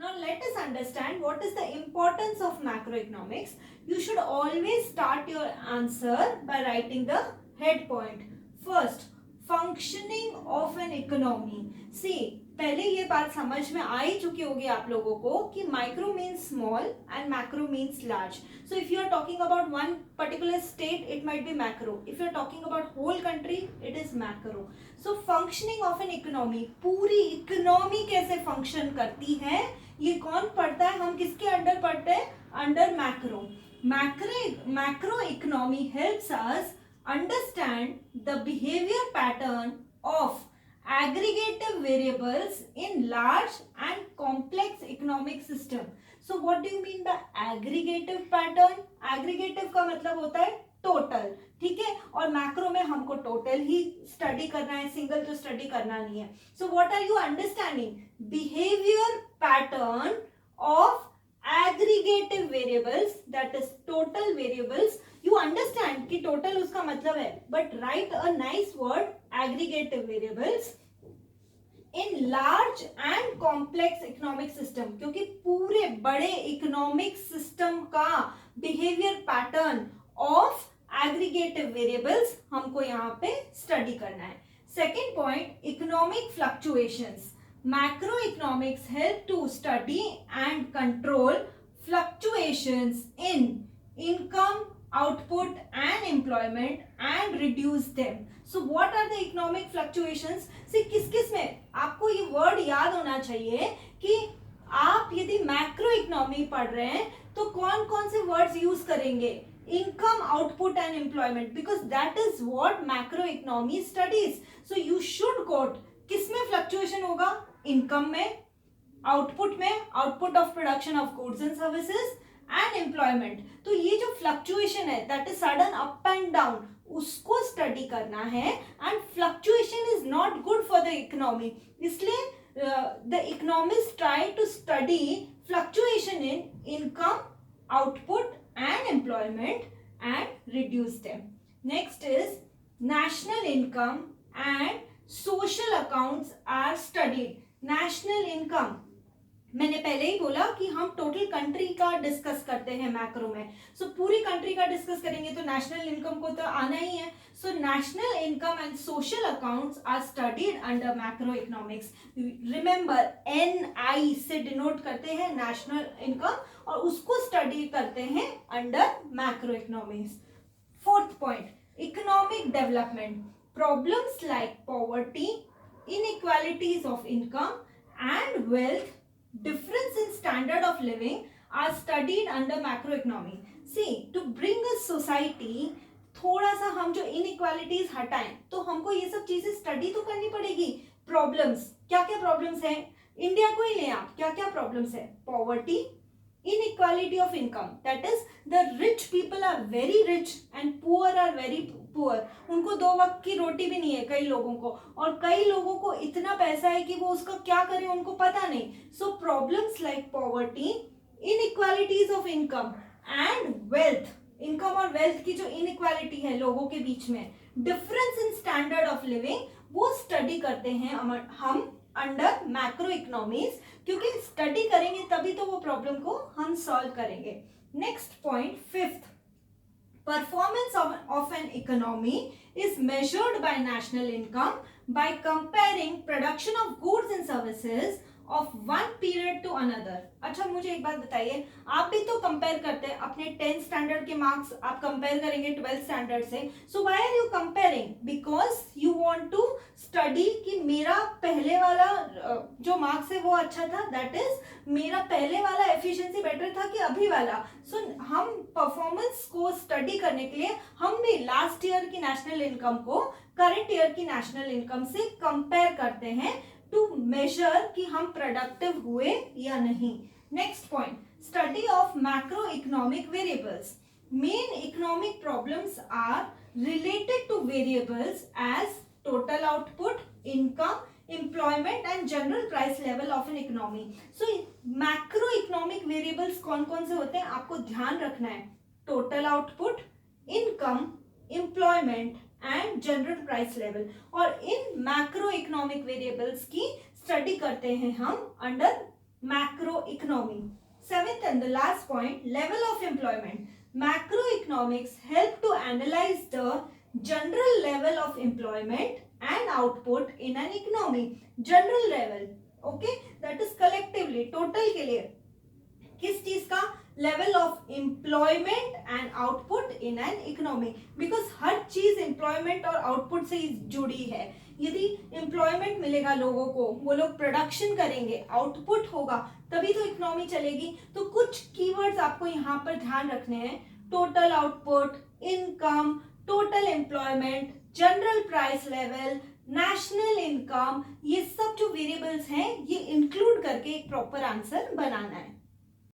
Now let us understand what is the importance of macroeconomics. You should always start your answer by writing the head point. First, functioning of an economy. See, पहले ये बात समझ में आ ही चुकी होगी आप लोगों को कि micro means small and macro means large. So if you are talking about one particular state, it might be macro. If you are talking about whole country, it is macro. So functioning of an economy, पूरी economy कैसे function करती है, ये कौन पढ़ता है, हम किसके अंडर पढ़ते हैं, under macro. Macro economy helps us understand the behavior pattern of aggregative variables in large and complex economic system. So what do you mean by aggregative pattern? Aggregative का मतलब होता है टोटल, ठीक है, और मैक्रो में हमको टोटल ही study करना है, सिंगल तो स्टडी करना नहीं है. So what are you understanding? Behaviour pattern of aggregative variables, that is total variables. You understand कि total उसका मतलब है, but write a nice word aggregative variables in large and complex economic system, क्योंकि पूरे बड़े economic system का behavior pattern of aggregative variables हमको यहाँ पे study करना है. Second point, economic fluctuations. Macroeconomics help to study and control fluctuations in income, output and employment and reduce them. So what are the economic fluctuations? See, किस में आपको ये word याद होना चाहिए कि आप यदि मैक्रो इकोनॉमी पढ़ रहे हैं तो कौन कौन से वर्ड्स यूज करेंगे? Income, output and employment, because that is what macroeconomy studies. So you should quote किसमें फ्लक्चुएशन होगा? इनकम में, आउटपुट में, output of production of goods and services and employment. तो ये जो फ्लक्चुएशन है, that is sudden up and down, उसको study करना है. And fluctuation is not good for the economy, इसलिए the economist try to study fluctuation in income, output and employment and reduce them. Next is national income and social accounts are studied. National income, मैंने पहले ही बोला कि हम total country का discuss करते हैं macro में. सो पूरी कंट्री का डिस्कस करेंगे तो नेशनल इनकम को तो आना ही है. So national income and social accounts are studied under macro economics. Remember, NI से डिनोट करते हैं नेशनल इनकम और उसको स्टडी करते हैं under macro economics. Fourth point, economic development. Problems like poverty, inequalities of income and wealth, difference in standard of living are studied under macroeconomy. See, to bring a society, थोड़ा सा हम जो inequalities हटाएं तो हमको ये सब चीजें स्टडी तो करनी पड़ेगी. प्रॉब्लम्स, क्या क्या प्रॉब्लम्स हैं? इंडिया को ही ले आप, क्या क्या प्रॉब्लम्स है? Poverty, inequality of income, that is the rich people are very rich and poor are very poor. उनको 2 वक्त की रोटी भी नहीं है कई लोगों को, और कई लोगों को इतना पैसा है कि वो उसका क्या करें उनको पता नहीं. सो problems like poverty, inequalities of income and wealth, income और वेल्थ की जो इनइक्वालिटी है लोगों के बीच में, difference in standard of living, वो स्टडी करते हैं हम अंडर मैक्रो इकोनॉमीज, क्योंकि स्टडी करेंगे तभी तो वो प्रॉब्लम को हम सॉल्व करेंगे. Next point, fifth, performance of an economy is measured by national income by comparing production of goods and services of one period to another. अच्छा, मुझे एक बात बताइए, आप भी तो कंपेयर करते हैं अपने 10th स्टैंडर्ड के मार्क्स आप कंपेयर करेंगे 12th स्टैंडर्ड से. So why are you comparing? Because you want to study कि मेरा पहले वाला जो मार्क्स है वो अच्छा था, दैट इज मेरा पहले वाला एफिशिएंसी बेटर था कि अभी वाला. सो हम परफॉर्मेंस को स्टडी करने के लिए हम भी लास्ट ईयर की नेशनल इनकम को करंट ईयर की नेशनल इनकम से कंपेयर करते हैं टू मेजर कि हम प्रोडक्टिव हुए या नहीं. Next point, study of macro economic variables. Main economic problems are related to variables as total output, income, employment and general price level of an economy. So macro economic variables कौन कौन से होते हैं आपको ध्यान रखना है. Total output, income, employment and general price level. और इन मैक्रो इकोनॉमिक वेरिएबल्स की स्टडी करते हैं हम under macro economy. Seventh and the last point, level of employment. Macroeconomics help to analyze the general level of employment and output in an economy. General level, okay, that is collectively, total के लिए किस चीज का, level of employment and output in an economy, because हर चीज employment और output से ही जुड़ी है. यदि एम्प्लॉयमेंट मिलेगा लोगों को, वो लोग प्रोडक्शन करेंगे, आउटपुट होगा, तभी तो इकोनॉमी चलेगी. तो कुछ कीवर्ड्स आपको यहाँ पर ध्यान रखने हैं. Total output, income, total employment, general price level, national income, ये सब जो वेरिएबल्स हैं ये इंक्लूड करके एक प्रॉपर आंसर बनाना है.